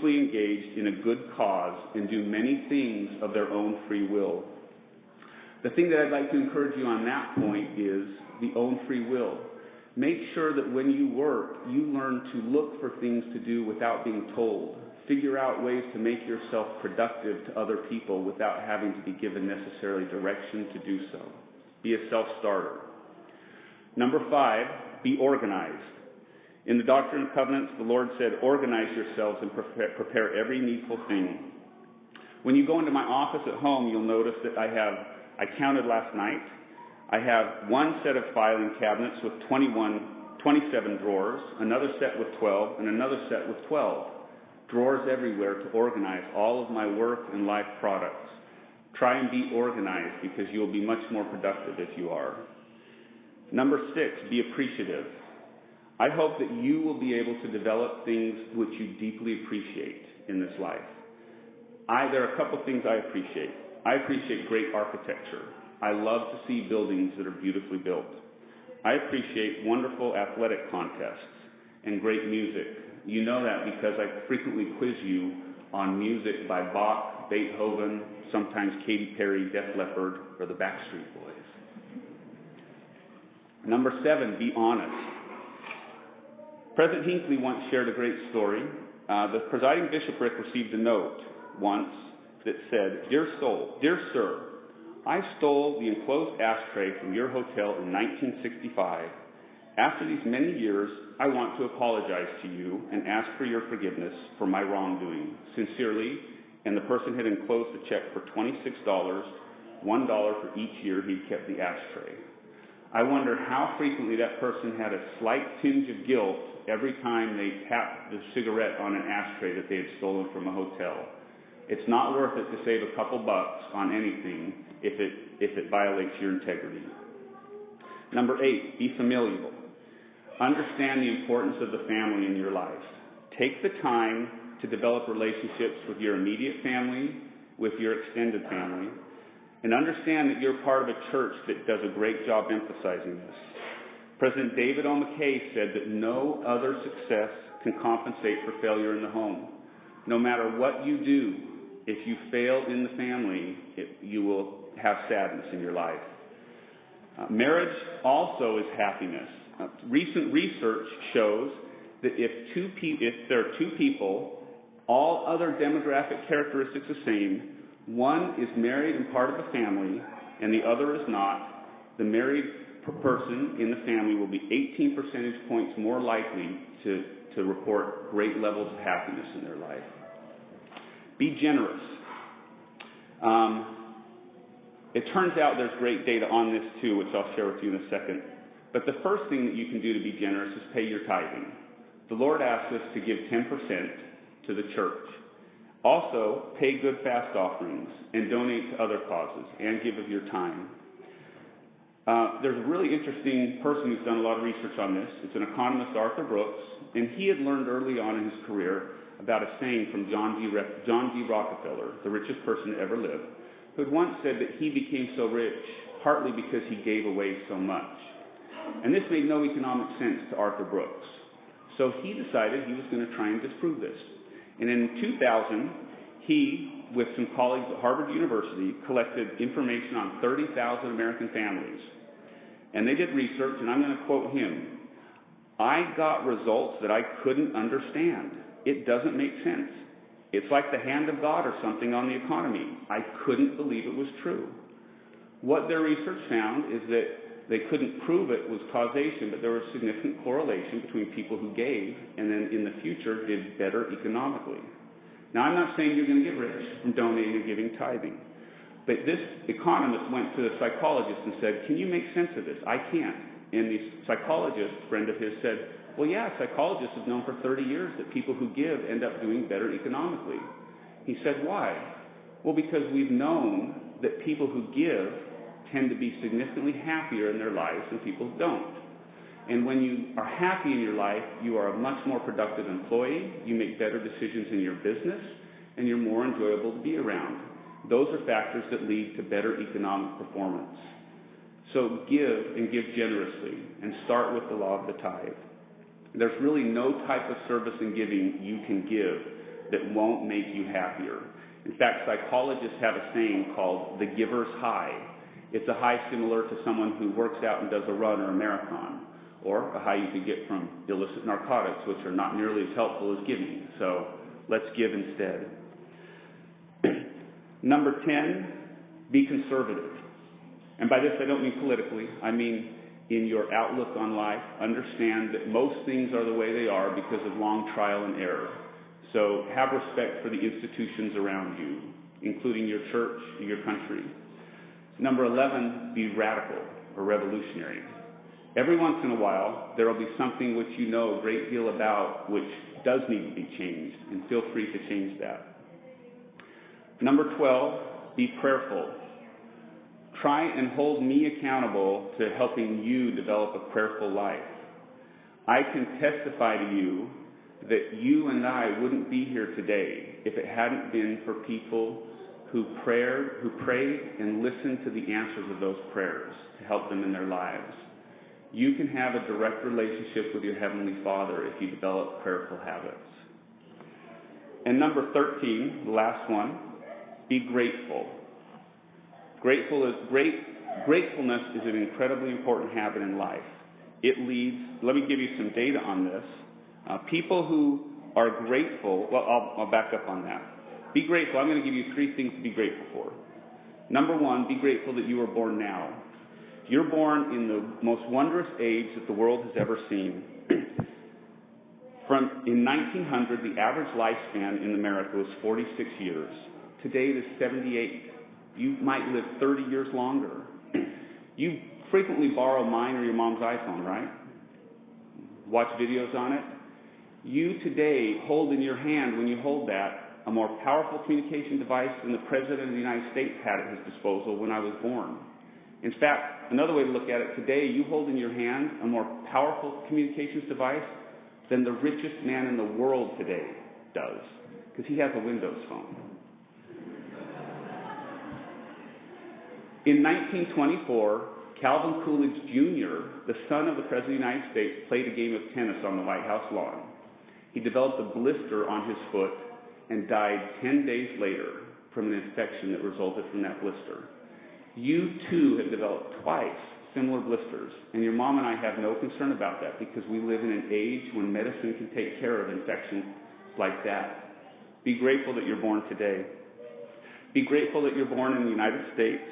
deeply engaged in a good cause and do many things of their own free will. The thing that I'd like to encourage you on that point is the own free will. Make sure that when you work, you learn to look for things to do without being told. Figure out ways to make yourself productive to other people without having to be given necessarily direction to do so. Be a self-starter. Number 5, be organized. In the Doctrine and Covenants, the Lord said, organize yourselves and prepare every needful thing. When you go into my office at home, you'll notice that I counted last night, I have one set of filing cabinets with 27 drawers, another set with 12, and another set with 12. Drawers everywhere to organize all of my work and life products. Try and be organized because you'll be much more productive if you are. Number 6, be appreciative. I hope that you will be able to develop things which you deeply appreciate in this life. There are a couple things I appreciate. I appreciate great architecture. I love to see buildings that are beautifully built. I appreciate wonderful athletic contests and great music. You know that because I frequently quiz you on music by Bach, Beethoven, sometimes Katy Perry, Def Leppard, or the Backstreet Boys. Number 7, be honest. President Hinckley once shared a great story. The presiding bishopric received a note once that said, Dear Sir, I stole the enclosed ashtray from your hotel in 1965. After these many years, I want to apologize to you and ask for your forgiveness for my wrongdoing. Sincerely, and the person had enclosed a check for $26, $1 for each year he'd kept the ashtray. I wonder how frequently that person had a slight tinge of guilt every time they tapped the cigarette on an ashtray that they had stolen from a hotel. It's not worth it to save a couple bucks on anything if it violates your integrity. Number 8, be familial. Understand the importance of the family in your life. Take the time to develop relationships with your immediate family, with your extended family, and understand that you're part of a church that does a great job emphasizing this. President David O. McKay said that no other success can compensate for failure in the home. No matter what you do, if you fail in the family, you will have sadness in your life. Marriage also is happiness. Recent research shows that if there are two people, all other demographic characteristics the same, one is married and part of a family, and the other is not, the married person in the family will be 18 percentage points more likely to report great levels of happiness in their life. Be generous. It turns out there's great data on this too, which I'll share with you in a second. But the first thing that you can do to be generous is pay your tithing. The Lord asks us to give 10% to the church. Also, pay good fast offerings and donate to other causes and give of your time. There's a really interesting person who's done a lot of research on this. It's an economist, Arthur Brooks, and he had learned early on in his career about a saying from John D. Rockefeller, the richest person to ever live, who had once said that he became so rich partly because he gave away so much. And this made no economic sense to Arthur Brooks. So he decided he was going to try and disprove this. And in 2000, he, with some colleagues at Harvard University, collected information on 30,000 American families. And they did research, and I'm going to quote him. I got results that I couldn't understand. It doesn't make sense. It's like the hand of God or something on the economy. I couldn't believe it was true. What their research found is that they couldn't prove it was causation, but there was significant correlation between people who gave and then in the future did better economically. Now, I'm not saying you're going to get rich from donating and giving tithing, but this economist went to a psychologist and said, can you make sense of this? I can't. And the psychologist, friend of his, said, well, yeah, psychologists have known for 30 years that people who give end up doing better economically. He said, why? Well, because we've known that people who give tend to be significantly happier in their lives than people who don't. And when you are happy in your life, you are a much more productive employee, you make better decisions in your business, and you're more enjoyable to be around. Those are factors that lead to better economic performance. So give and give generously, and start with the law of the tithe. There's really no type of service and giving you can give that won't make you happier. In fact, psychologists have a saying called the giver's high. It's a high similar to someone who works out and does a run or a marathon, or a high you could get from illicit narcotics, which are not nearly as helpful as giving. So let's give instead. Number 10, be conservative. And by this I don't mean politically. I mean in your outlook on life. Understand that most things are the way they are because of long trial and error. So have respect for the institutions around you, including your church, your country. Number 11, be radical or revolutionary. Every once in a while, there will be something which you know a great deal about which does need to be changed, and feel free to change that. Number 12, be prayerful. Try and hold me accountable to helping you develop a prayerful life. I can testify to you that you and I wouldn't be here today if it hadn't been for people who prayed and listened to the answers of those prayers to help them in their lives. You can have a direct relationship with your Heavenly Father if you develop prayerful habits. And number 13, the last one, be grateful. Gratefulness is an incredibly important habit in life. It leads, let me give you some data on this. People who are grateful, well, I'll back up on that. Be grateful. I'm going to give you 3 things to be grateful for. Number 1, be grateful that you were born now. You're born in the most wondrous age that the world has ever seen. In 1900, the average lifespan in America was 46 years. Today it is 78. You might live 30 years longer. You frequently borrow mine or your mom's iPhone, right? Watch videos on it. You today hold in your hand, when you hold that, a more powerful communication device than the President of the United States had at his disposal when I was born. In fact, another way to look at it, today you hold in your hand a more powerful communications device than the richest man in the world today does, because he has a Windows phone. In 1924, Calvin Coolidge Jr., the son of the President of the United States, played a game of tennis on the White House lawn. He developed a blister on his foot and died 10 days later from an infection that resulted from that blister. You, too, have developed twice similar blisters, and your mom and I have no concern about that because we live in an age when medicine can take care of infections like that. Be grateful that you're born today. Be grateful that you're born in the United States.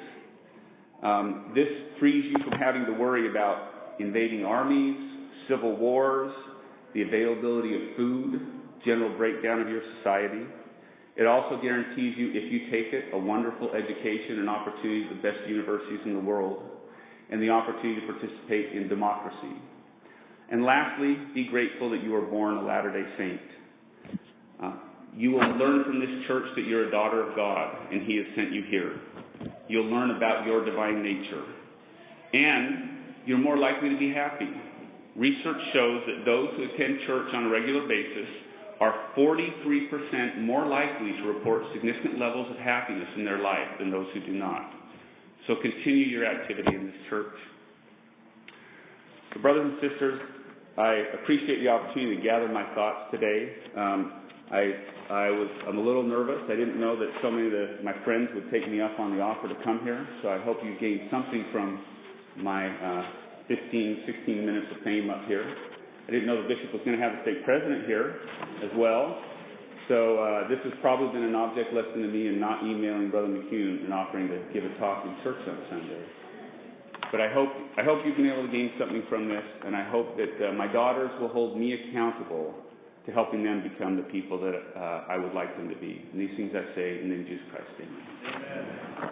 This frees you from having to worry about invading armies, civil wars, the availability of food, general breakdown of your society. It also guarantees you, if you take it, a wonderful education and opportunity at the best universities in the world, and the opportunity to participate in democracy. And lastly, be grateful that you were born a Latter-day Saint. You will learn from this church that you're a daughter of God, and He has sent you here. You'll learn about your divine nature. And you're more likely to be happy. Research shows that those who attend church on a regular basis are 43% more likely to report significant levels of happiness in their life than those who do not. So continue your activity in this church. So brothers and sisters, I appreciate the opportunity to gather my thoughts today. I'm a little nervous. I didn't know that so many of my friends would take me up on the offer to come here, so I hope you gained something from my 15, 16 minutes of fame up here. I didn't know the bishop was going to have the stake president here as well, so this has probably been an object lesson to me in not emailing Brother McCune and offering to give a talk in church on Sunday. But I hope you've been able to gain something from this, and I hope that my daughters will hold me accountable to helping them become the people that I would like them to be. And these things I say in the name of Jesus Christ. Amen.